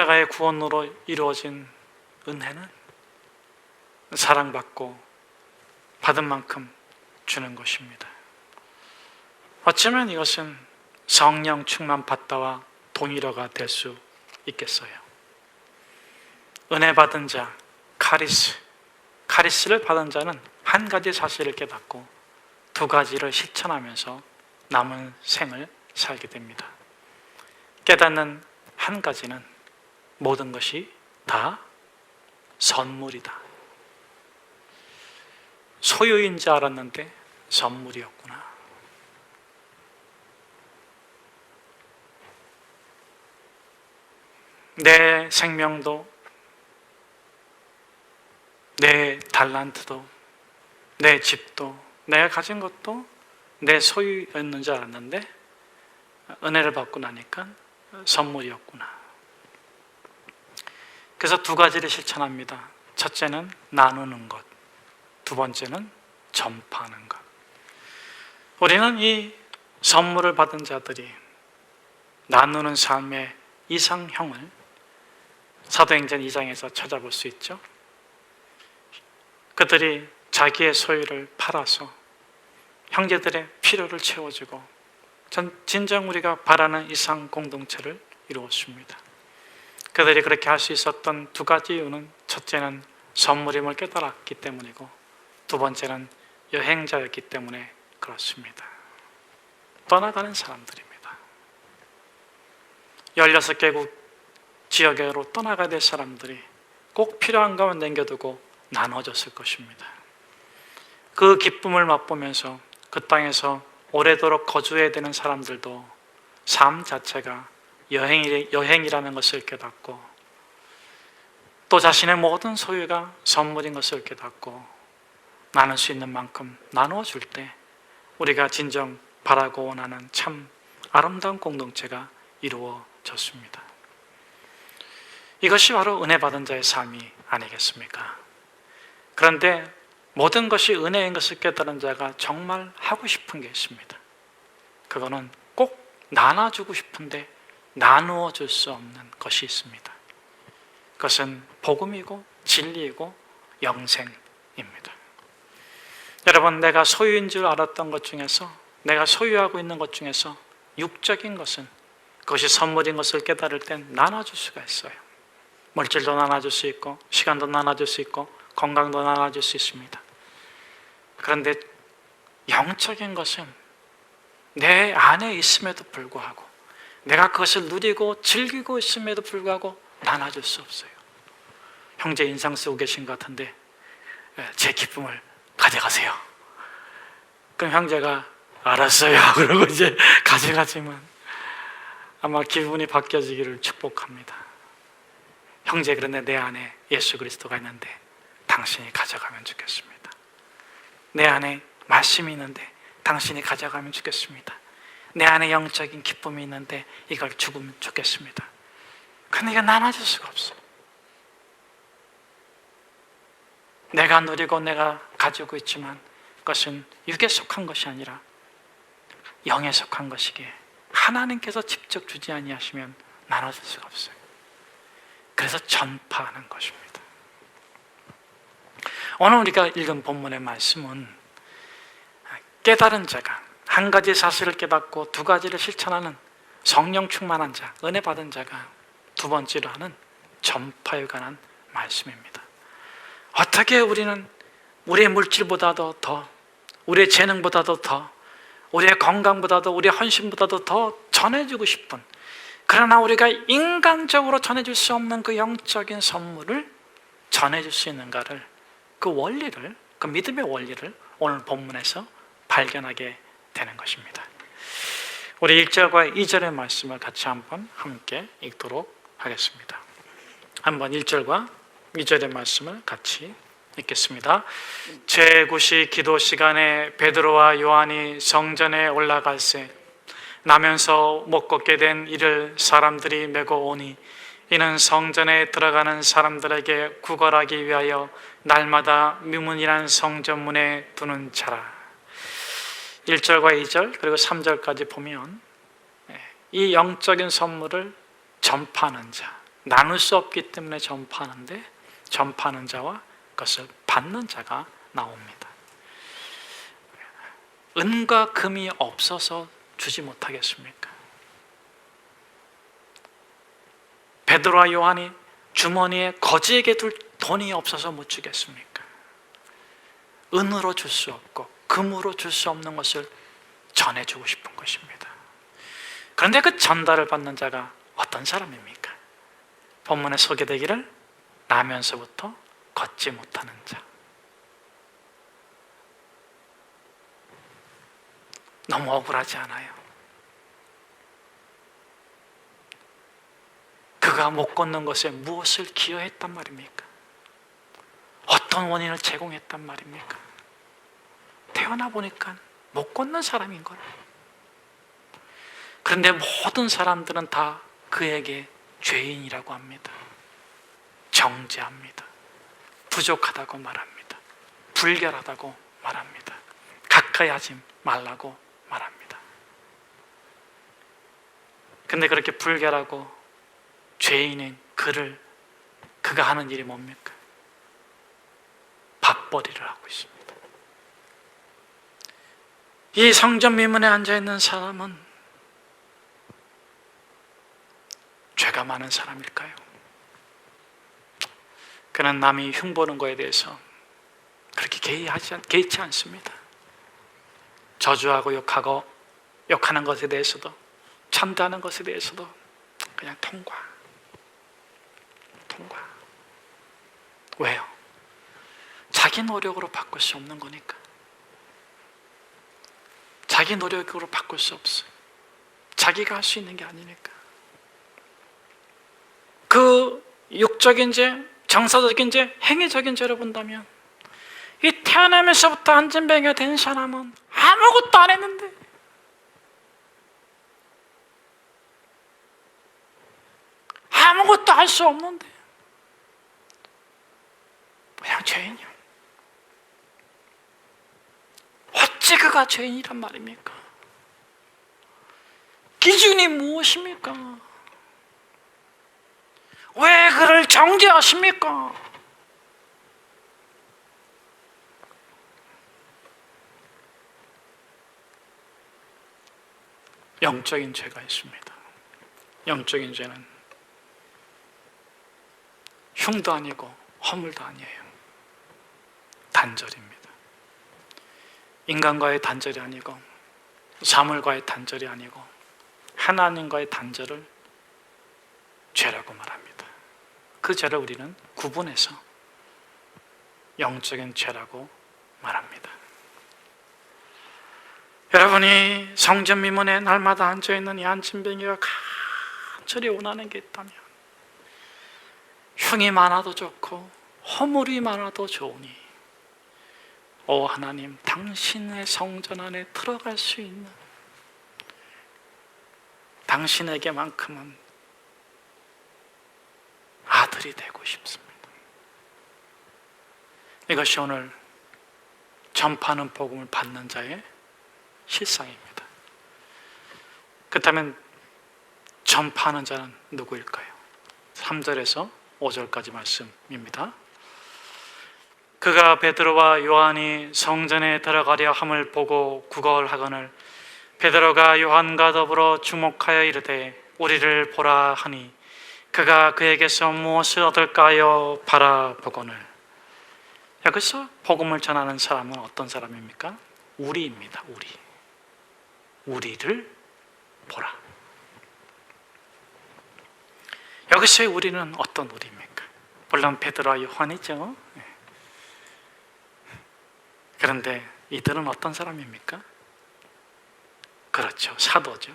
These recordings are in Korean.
십자가의 구원으로 이루어진 은혜는 사랑받고 받은 만큼 주는 것입니다. 어쩌면 이것은 성령 충만 받다와 동일어가 될 수 있겠어요. 은혜 받은 자, 카리스를 받은 자는 한 가지 사실을 깨닫고 두 가지를 실천하면서 남은 생을 살게 됩니다. 깨닫는 한 가지는 모든 것이 다 선물이다. 소유인 줄 알았는데 선물이었구나. 내 생명도, 내 달란트도, 내 집도, 내가 가진 것도 내 소유였는 줄 알았는데 은혜를 받고 나니까 선물이었구나. 그래서 두 가지를 실천합니다. 첫째는 나누는 것, 두 번째는 전파하는 것. 우리는 이 선물을 받은 자들이 나누는 삶의 이상형을 사도행전 2장에서 찾아볼 수 있죠. 그들이 자기의 소유를 팔아서 형제들의 필요를 채워주고 진정 우리가 바라는 이상 공동체를 이루었습니다. 그들이 그렇게 할 수 있었던 두 가지 이유는 첫째는 선물임을 깨달았기 때문이고 두 번째는 여행자였기 때문에 그렇습니다. 떠나가는 사람들입니다. 16개국 지역으로 떠나가야 될 사람들이 꼭 필요한 것만 남겨두고 나눠줬을 것입니다. 그 기쁨을 맛보면서 그 땅에서 오래도록 거주해야 되는 사람들도 삶 자체가 여행이라는 것을 깨닫고 또 자신의 모든 소유가 선물인 것을 깨닫고 나눌 수 있는 만큼 나누어 줄 때 우리가 진정 바라고 원하는 참 아름다운 공동체가 이루어졌습니다. 이것이 바로 은혜 받은 자의 삶이 아니겠습니까? 그런데 모든 것이 은혜인 것을 깨달은 자가 정말 하고 싶은 게 있습니다. 그거는 꼭 나눠주고 싶은데 나누어 줄 수 없는 것이 있습니다. 그것은 복음이고 진리이고 영생입니다. 여러분, 내가 소유인 줄 알았던 것 중에서, 내가 소유하고 있는 것 중에서 육적인 것은 그것이 선물인 것을 깨달을 땐 나눠줄 수가 있어요. 물질도 나눠줄 수 있고 시간도 나눠줄 수 있고 건강도 나눠줄 수 있습니다. 그런데 영적인 것은 내 안에 있음에도 불구하고 내가 그것을 누리고 즐기고 있음에도 불구하고 나눠줄 수 없어요. 형제 인상 쓰고 계신 것 같은데 제 기쁨을 가져가세요. 그럼 형제가 알았어요 그러고 이제 가져가지만 아마 기분이 바뀌어지기를 축복합니다. 형제, 그런데 내 안에 예수 그리스도가 있는데 당신이 가져가면 좋겠습니다. 내 안에 말씀이 있는데 당신이 가져가면 좋겠습니다. 내 안에 영적인 기쁨이 있는데 이걸 주면 좋겠습니다. 근데 이거 나눠줄 수가 없어. 내가 누리고 내가 가지고 있지만 그것은 육에 속한 것이 아니라 영에 속한 것이기에 하나님께서 직접 주지 아니하시면 나눠줄 수가 없어요. 그래서 전파하는 것입니다. 오늘 우리가 읽은 본문의 말씀은 깨달은 자가 한 가지 사실을 깨닫고 두 가지를 실천하는 성령 충만한 자, 은혜 받은 자가 두 번째로 하는 전파에 관한 말씀입니다. 어떻게 우리는 우리의 물질보다도 더, 우리의 재능보다도 더, 우리의 건강보다도, 우리의 헌신보다도 더 전해주고 싶은, 그러나 우리가 인간적으로 전해줄 수 없는 그 영적인 선물을 전해줄 수 있는가를, 그 원리를, 그 믿음의 원리를 오늘 본문에서 발견하게 되는 것입니다. 우리 1절과 2절의 말씀을 같이 한번 함께 읽도록 하겠습니다. 한번 1절과 2절의 말씀을 같이 읽겠습니다. 제9시 기도 시간에 베드로와 요한이 성전에 올라갈새 나면서 못 걷게 된 이를 사람들이 메고 오니 이는 성전에 들어가는 사람들에게 구걸하기 위하여 날마다 미문이란 성전문에 두는 자라. 1절과 2절 그리고 3절까지 보면 이 영적인 선물을 전파하는 자, 나눌 수 없기 때문에 전파하는데, 전파하는 자와 그것을 받는 자가 나옵니다. 은과 금이 없어서 주지 못하겠습니까? 베드로와 요한이 주머니에 거지에게 둘 돈이 없어서 못 주겠습니까? 은으로 줄 수 없고 금으로 줄 수 없는 것을 전해주고 싶은 것입니다. 그런데 그 전달을 받는 자가 어떤 사람입니까? 본문에 소개되기를 나면서부터 걷지 못하는 자. 너무 억울하지 않아요? 그가 못 걷는 것에 무엇을 기여했단 말입니까? 어떤 원인을 제공했단 말입니까? 태어나 보니까 못 걷는 사람인 걸. 그런데 모든 사람들은 다 그에게 죄인이라고 합니다. 정죄합니다. 부족하다고 말합니다. 불결하다고 말합니다. 가까이 하지 말라고 말합니다. 근데 그렇게 불결하고 죄인인 그가 하는 일이 뭡니까? 밥벌이를 하고 있습니다. 이 성전 미문에 앉아있는 사람은 죄가 많은 사람일까요? 그는 남이 흉보는 것에 대해서 그렇게 개의치 않습니다. 저주하고 욕하는 것에 대해서도, 찬대하는 것에 대해서도 그냥 통과. 왜요? 자기 노력으로 바꿀 수 없는 거니까. 자기 노력으로 바꿀 수 없어요. 자기가 할 수 있는 게 아니니까. 그 육적인 죄, 정서적인 죄, 행위적인 죄로 본다면 이 태어나면서부터 안진뱅이가 된 사람은 아무것도 안 했는데 아무것도 할 수 없는데 그냥 죄인이요. 어찌 그가 죄인이란 말입니까? 기준이 무엇입니까? 왜 그를 정죄하십니까? 영적인 죄가 있습니다. 영적인 죄는 흉도 아니고 허물도 아니에요. 단절입니다. 인간과의 단절이 아니고 사물과의 단절이 아니고 하나님과의 단절을 죄라고 말합니다. 그 죄를 우리는 구분해서 영적인 죄라고 말합니다. 여러분이 성전 미문에 날마다 앉아있는 이 안진뱅이가 간절히 원하는 게 있다면 흉이 많아도 좋고 허물이 많아도 좋으니 오 하나님, 당신의 성전 안에 들어갈 수 있는 당신에게만큼은 아들이 되고 싶습니다. 이것이 오늘 전파하는 복음을 받는 자의 실상입니다. 그렇다면 전파하는 자는 누구일까요? 3절에서 5절까지 말씀입니다. 그가 베드로와 요한이 성전에 들어가려 함을 보고 구걸하거늘 베드로가 요한과 더불어 주목하여 이르되 우리를 보라 하니 그가 그에게서 무엇을 얻을까요? 바라보거늘. 여기서 복음을 전하는 사람은 어떤 사람입니까? 우리입니다. 우리를 보라. 여기서의 우리는 어떤 우리입니까? 물론 베드로와 요한이죠. 그런데 이들은 어떤 사람입니까? 그렇죠. 사도죠.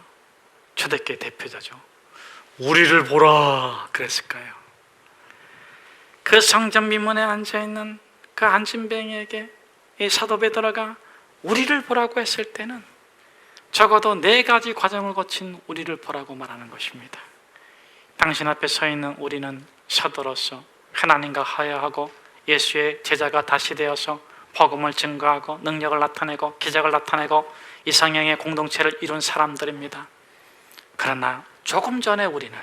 초대교회 대표자죠. 우리를 보라 그랬을까요? 그 성전 미문에 앉아있는 그 안진뱅이에게 이 사도 베드로가 우리를 보라고 했을 때는 적어도 4가지 과정을 거친 우리를 보라고 말하는 것입니다. 당신 앞에 서 있는 우리는 사도로서 하나님과 화해하고 예수의 제자가 다시 되어서 복음을 증거하고 능력을 나타내고 기적을 나타내고 이상형의 공동체를 이룬 사람들입니다. 그러나 조금 전에 우리는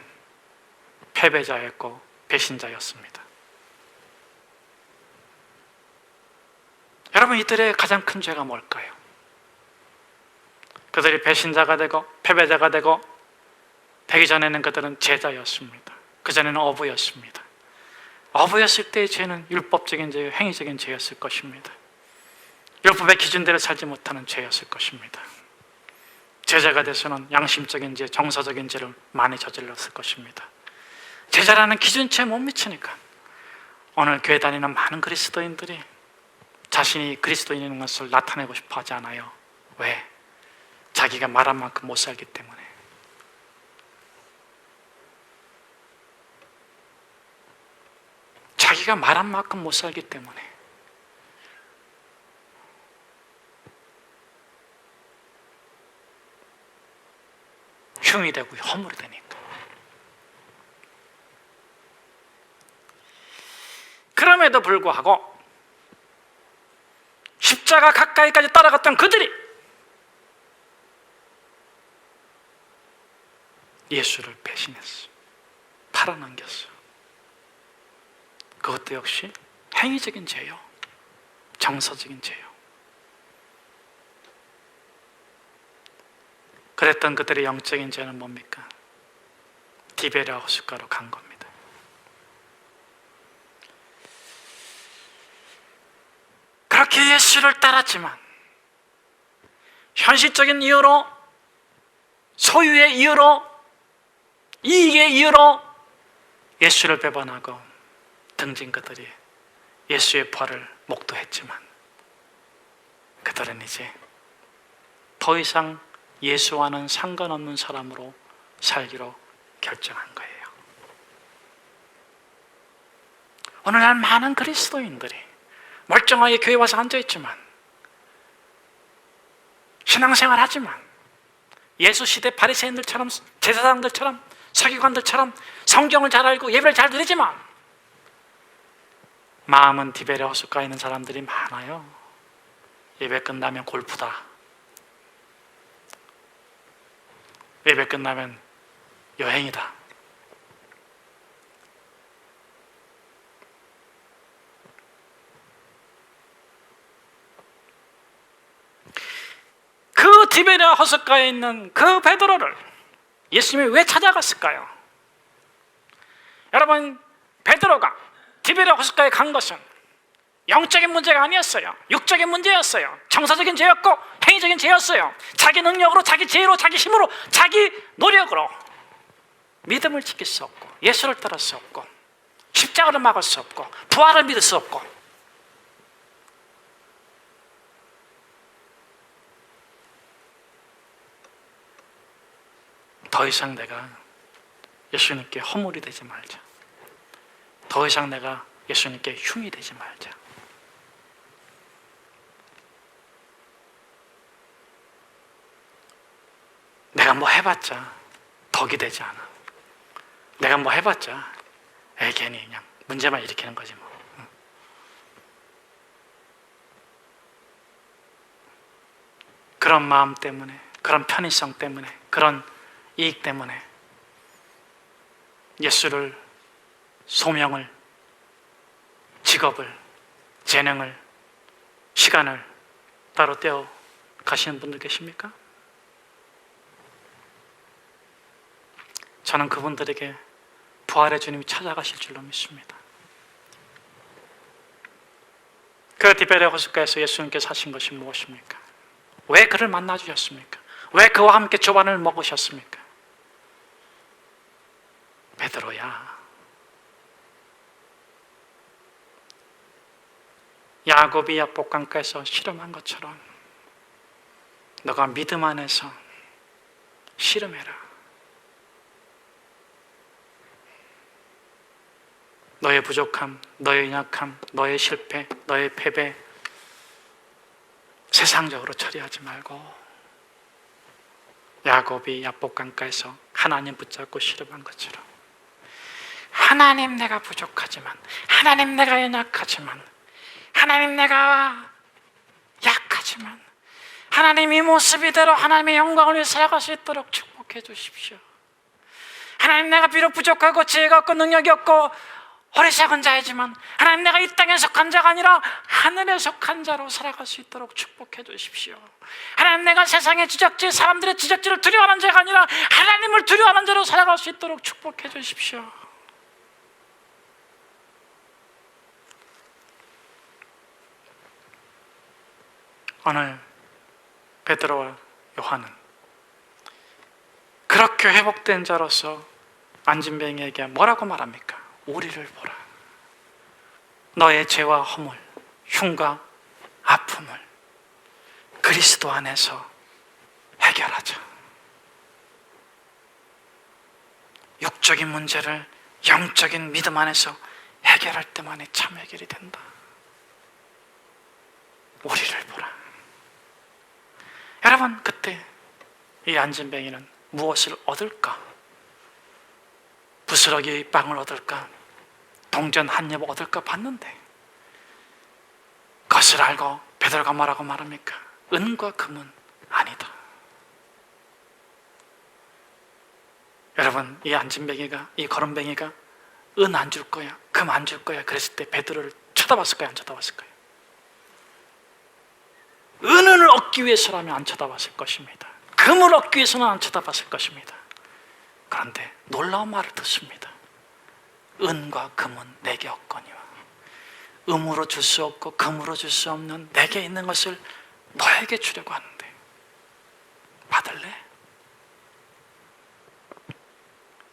패배자였고 배신자였습니다. 여러분, 이들의 가장 큰 죄가 뭘까요? 그들이 배신자가 되고 패배자가 되기 전에는 그들은 제자였습니다. 그전에는 어부였습니다. 어부였을 때의 죄는 율법적인 죄, 행위적인 죄였을 것입니다. 율법의 기준대로 살지 못하는 죄였을 것입니다. 제자가 돼서는 양심적인 죄, 정서적인 죄를 많이 저질렀을 것입니다. 제자라는 기준치에 못 미치니까 오늘 교회 다니는 많은 그리스도인들이 자신이 그리스도인인 것을 나타내고 싶어 하지 않아요. 왜? 자기가 말한 만큼 못 살기 때문에. 자기가 말한 만큼 못 살기 때문에. 흉이 되고 허물이 되니까. 그럼에도 불구하고 십자가 가까이까지 따라갔던 그들이 예수를 배신했어. 팔아넘겼어. 그것도 역시 행위적인 죄요, 정서적인 죄요. 그랬던 그들의 영적인 죄는 뭡니까? 디베랴 호숫가로 간 겁니다. 그렇게 예수를 따랐지만 현실적인 이유로, 소유의 이유로, 이익의 이유로 예수를 배반하고 등진 그들이 예수의 부활을 목도했지만 그들은 이제 더 이상 예수와는 상관없는 사람으로 살기로 결정한 거예요. 오늘날 많은 그리스도인들이 멀쩡하게 교회 와서 앉아있지만, 신앙생활 하지만 예수 시대 바리새인들처럼, 제사장들처럼, 서기관들처럼 성경을 잘 알고 예배를 잘 드리지만 마음은 디베랴 호숫가에 있는 사람들이 많아요. 예배 끝나면 골프다, 예배 끝나면 여행이다. 그 디베랴 호숫가에 있는 그 베드로를 예수님이 왜 찾아갔을까요? 여러분, 베드로가 디베랴 호숫가에 간 것은 영적인 문제가 아니었어요. 육적인 문제였어요. 정서적인 죄였고 행위적인 죄였어요. 자기 능력으로, 자기 지혜로, 자기 힘으로, 자기 노력으로 믿음을 지킬 수 없고, 예수를 따를 수 없고, 십자가를 막을 수 없고, 부활을 믿을 수 없고, 더 이상 내가 예수님께 허물이 되지 말자, 더 이상 내가 예수님께 흉이 되지 말자. 내가 뭐 해봤자 덕이 되지 않아. 내가 뭐 해봤자 괜히 그냥 문제만 일으키는 거지 뭐. 그런 마음 때문에, 그런 편의성 때문에, 그런 이익 때문에 예수를, 소명을, 직업을, 재능을, 시간을 따로 떼어 가시는 분들 계십니까? 저는 그분들에게 부활의 주님이 찾아가실 줄로 믿습니다. 그 디베랴 호숫가에서 예수님께서 하신 것이 무엇입니까? 왜 그를 만나주셨습니까? 왜 그와 함께 조반을 먹으셨습니까? 베드로야, 야곱이 야복강가에서 씨름한 것처럼 너가 믿음 안에서 씨름해라. 너의 부족함, 너의 연약함, 너의 실패, 너의 패배 세상적으로 처리하지 말고 야곱이 야복강가에서 하나님 붙잡고 씨름한 것처럼, 하나님 내가 부족하지만, 하나님 내가 연약하지만, 하나님 내가 약하지만 하나님 이 모습 이대로 하나님의 영광을 위해 살아갈 수 있도록 축복해 주십시오. 하나님, 내가 비록 부족하고 지혜가 없고 능력이 없고 어리석은 자이지만 하나님, 내가 이 땅에 속한 자가 아니라 하늘에 속한 자로 살아갈 수 있도록 축복해 주십시오. 하나님, 내가 세상의 지적질, 사람들의 지적질을 두려워하는 자가 아니라 하나님을 두려워하는 자로 살아갈 수 있도록 축복해 주십시오. 오늘 베드로와 요한은 그렇게 회복된 자로서 안진뱅이에게 뭐라고 말합니까? 우리를 보라. 너의 죄와 허물, 흉과 아픔을 그리스도 안에서 해결하자. 육적인 문제를 영적인 믿음 안에서 해결할 때만이 참 해결이 된다. 우리를 보라. 여러분, 그때 이 안진뱅이는 무엇을 얻을까? 부스러기 빵을 얻을까? 동전 한 입 얻을까 봤는데 그것을 알고 베드로가 뭐라고 말합니까? 은과 금은 아니다. 여러분, 이 안진뱅이가, 이 거름뱅이가 은 안 줄 거야, 금 안 줄 거야 그랬을 때 베드로를 쳐다봤을까요? 안 쳐다봤을까요? 은을 얻기 위해서라면 안 쳐다봤을 것입니다. 금을 얻기 위해서는 안 쳐다봤을 것입니다. 그런데 놀라운 말을 듣습니다. 은과 금은 내게 없거니와 음으로 줄 수 없고 금으로 줄 수 없는 내게 있는 것을 너에게 주려고 하는데 받을래?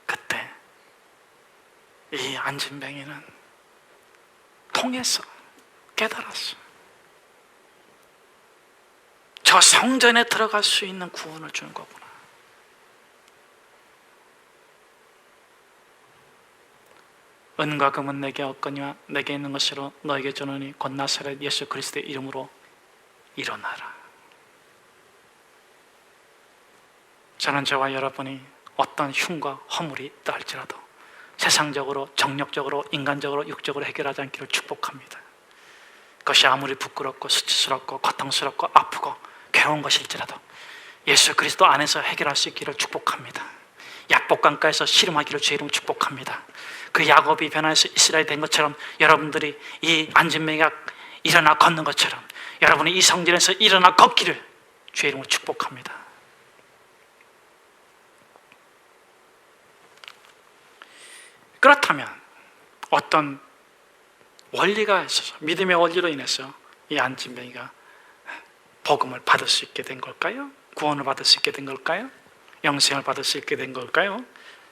그때 이 안진뱅이는 통해서 깨달았어. 저 성전에 들어갈 수 있는 구원을 주는 거구나. 은과 금은 내게 없거니와 내게 있는 것으로 너에게 주노니 곧 나사렛 예수 그리스도의 이름으로 일어나라. 저는 저와 여러분이 어떤 흉과 허물이 있다 할지라도 세상적으로, 정력적으로, 인간적으로, 육적으로 해결하지 않기를 축복합니다. 그것이 아무리 부끄럽고 수치스럽고 고통스럽고 아프고 괴로운 것일지라도 예수 그리스도 안에서 해결할 수 있기를 축복합니다. 약복강가에서 씨름하기를 주의 이름으로 축복합니다. 그 야곱이 변화해서 이스라엘이 된 것처럼 여러분들이 이 안진뱅이가 일어나 걷는 것처럼 여러분이 이 성전에서 일어나 걷기를 주의 이름으로 축복합니다. 그렇다면 어떤 원리가 있어서, 믿음의 원리로 인해서 이 안진뱅이가 복음을 받을 수 있게 된 걸까요? 구원을 받을 수 있게 된 걸까요? 영생을 받을 수 있게 된 걸까요?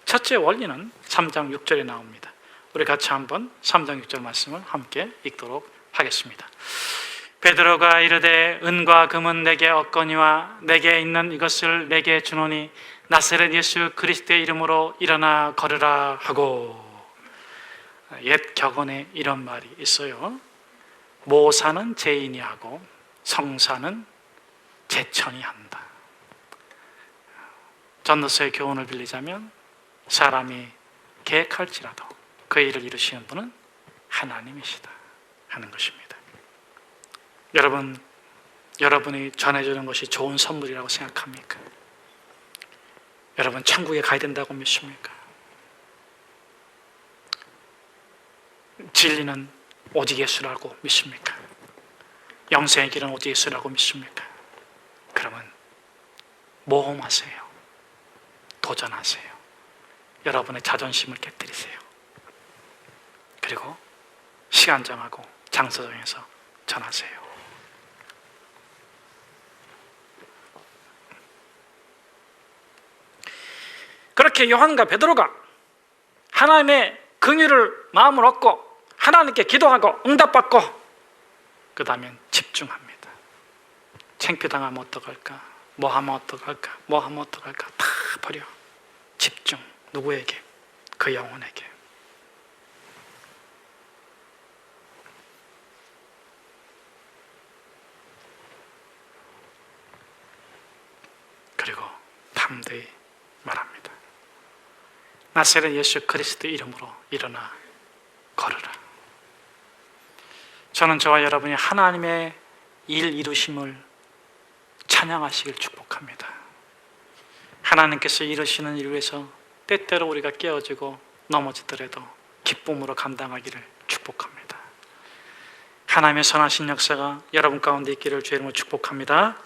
첫째 원리는 3장 6절에 나옵니다. 우리 같이 한번 3장 6절 말씀을 함께 읽도록 하겠습니다. 베드로가 이르되 은과 금은 내게 없거니와 내게 있는 이것을 내게 주노니 나사렛 예수 그리스도의 이름으로 일어나 걸으라 하고. 옛 격언에 이런 말이 있어요. 모사는 죄인이 하고 성사는 제천이 한다. 전도서의 교훈을 빌리자면 사람이 계획할지라도 그 일을 이루시는 분은 하나님이시다 하는 것입니다. 여러분이 전해주는 것이 좋은 선물이라고 생각합니까? 여러분 천국에 가야 된다고 믿습니까? 진리는 오직 예수라고 믿습니까? 영생의 길은 오직 예수라고 믿습니까? 그러면 모험하세요. 도전하세요. 여러분의 자존심을 깨뜨리세요. 그리고 시간 정하고 장소 정해서 전하세요. 그렇게 요한과 베드로가 하나님의 긍휼을 마음을 얻고 하나님께 기도하고 응답받고 그 다음엔 집중합니다. 창피당하면 어떡할까? 뭐 하면 어떡할까? 뭐 하면 어떡할까? 다 버려. 집중. 누구에게? 그 영혼에게. 그리고 담대히 말합니다. 나사렛 예수 그리스도 이름으로 일어나 걸으라. 저는 저와 여러분이 하나님의 일 이루심을 찬양하시길 축복합니다. 하나님께서 이루시는 일을 위해서 때때로 우리가 깨어지고 넘어지더라도 기쁨으로 감당하기를 축복합니다. 하나님의 선하신 역사가 여러분 가운데 있기를 주의 이름으로 축복합니다.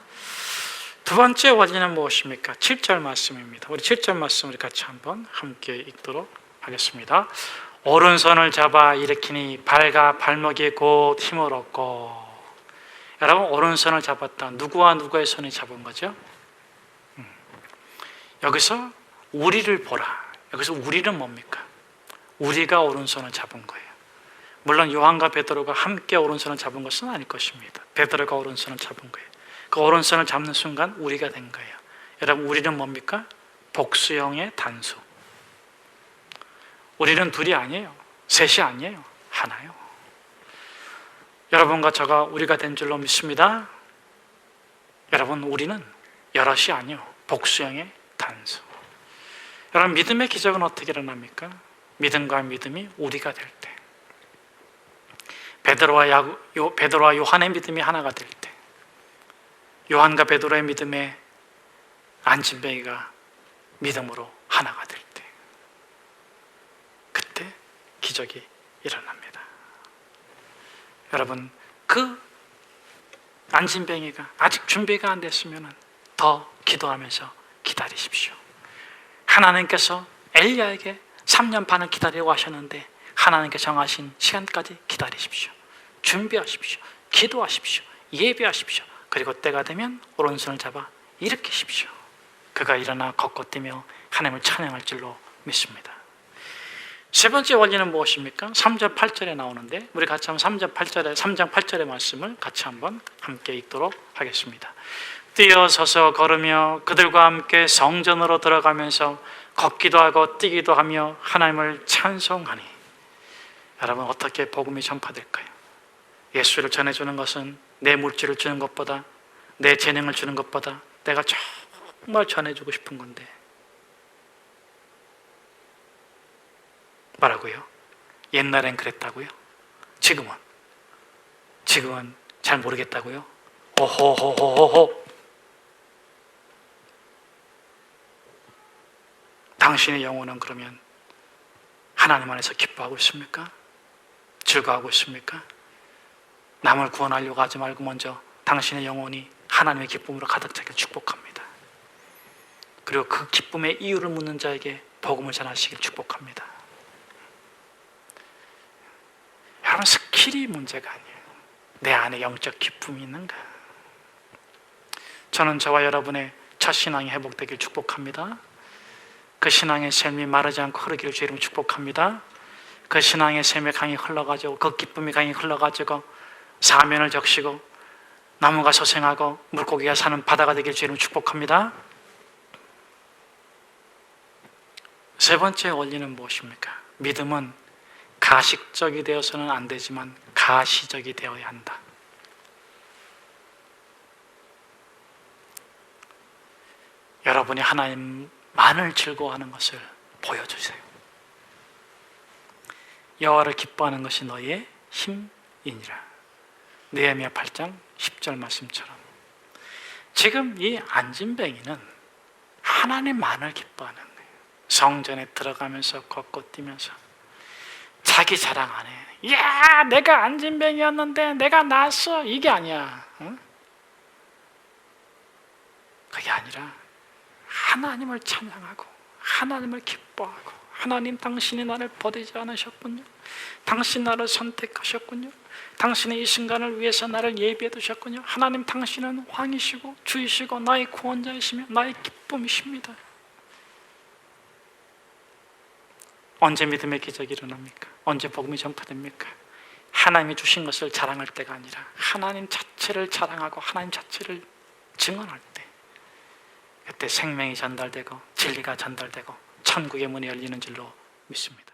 두 번째 원리는 무엇입니까? 7절 말씀입니다. 우리 7절 말씀 우리 같이 한번 함께 읽도록 하겠습니다. 오른손을 잡아 일으키니 발과 발목이 곧 힘을 얻고. 여러분, 오른손을 잡았다. 누구와 누구의 손이 잡은 거죠? 여기서 우리를 보라. 여기서 우리는 뭡니까? 우리가 오른손을 잡은 거예요. 물론 요한과 베드로가 함께 오른손을 잡은 것은 아닐 것입니다. 베드로가 오른손을 잡은 거예요. 그 오른손을 잡는 순간 우리가 된 거예요. 여러분, 우리는 뭡니까? 복수형의 단수. 우리는 둘이 아니에요. 셋이 아니에요. 하나요. 여러분과 저가 우리가 된 줄로 믿습니다. 여러분, 우리는 여럿이 아니요, 복수형의 단수. 여러분, 믿음의 기적은 어떻게 일어납니까? 믿음과 믿음이 우리가 될 때, 베드로와 요한의 믿음이 하나가 될 때, 요한과 베드로의 믿음에 안진뱅이가 믿음으로 하나가 될 때, 그때 기적이 일어납니다. 여러분, 그 안진뱅이가 아직 준비가 안 됐으면 더 기도하면서 기다리십시오. 하나님께서 엘리야에게 3년 반을 기다리고 하셨는데 하나님께 정하신 시간까지 기다리십시오. 준비하십시오. 기도하십시오. 예배하십시오. 그리고 때가 되면 오른손을 잡아 일으키십시오. 그가 일어나 걷고 뛰며 하나님을 찬양할 줄로 믿습니다. 세 번째 원리는 무엇입니까? 3절 8절에 나오는데 우리 같이 한번 3장 8절의 말씀을 같이 한번 함께 읽도록 하겠습니다. 뛰어서서 걸으며 그들과 함께 성전으로 들어가면서 걷기도 하고 뛰기도 하며 하나님을 찬송하니. 여러분, 어떻게 복음이 전파될까요? 예수를 전해주는 것은 내 물질을 주는 것보다, 내 재능을 주는 것보다 내가 정말 전해주고 싶은 건데, 뭐라고요? 옛날엔 그랬다고요? 지금은 잘 모르겠다고요? 호호호호호호. 당신의 영혼은 그러면 하나님 안에서 기뻐하고 있습니까? 즐거워하고 있습니까? 남을 구원하려고 하지 말고 먼저 당신의 영혼이 하나님의 기쁨으로 가득 차길 축복합니다. 그리고 그 기쁨의 이유를 묻는 자에게 복음을 전하시길 축복합니다. 여러분, 스킬이 문제가 아니에요. 내 안에 영적 기쁨이 있는가? 저는 저와 여러분의 첫 신앙이 회복되길 축복합니다. 그 신앙의 샘이 마르지 않고 흐르기를 주의 이름으로 축복합니다. 그 신앙의 샘이 강이 흘러가지고, 그 기쁨이 강이 흘러가지고 사면을 적시고 나무가 소생하고 물고기가 사는 바다가 되길 주의 이름으로 축복합니다. 세 번째 원리는 무엇입니까? 믿음은 가식적이 되어서는 안 되지만 가시적이 되어야 한다. 여러분이 하나님만을 즐거워하는 것을 보여주세요. 여호와를 기뻐하는 것이 너희의 힘이니라. 느헤미야 8장 10절 말씀처럼 지금 이 안진뱅이는 하나님만을 기뻐하는 거예요. 성전에 들어가면서 걷고 뛰면서 자기 자랑 안 해. 야, 내가 안진뱅이였는데 내가 나았어. 이게 아니야. 응? 그게 아니라 하나님을 찬양하고 하나님을 기뻐하고, 하나님, 당신이 나를 버리지 않으셨군요. 당신 나를 선택하셨군요. 당신의 이 순간을 위해서 나를 예비해 두셨군요. 하나님, 당신은 왕이시고 주이시고 나의 구원자이시며 나의 기쁨이십니다. 언제 믿음의 기적이 일어납니까? 언제 복음이 전파됩니까? 하나님이 주신 것을 자랑할 때가 아니라 하나님 자체를 자랑하고 하나님 자체를 증언할 때, 그때 생명이 전달되고 진리가 전달되고 천국의 문이 열리는 줄로 믿습니다.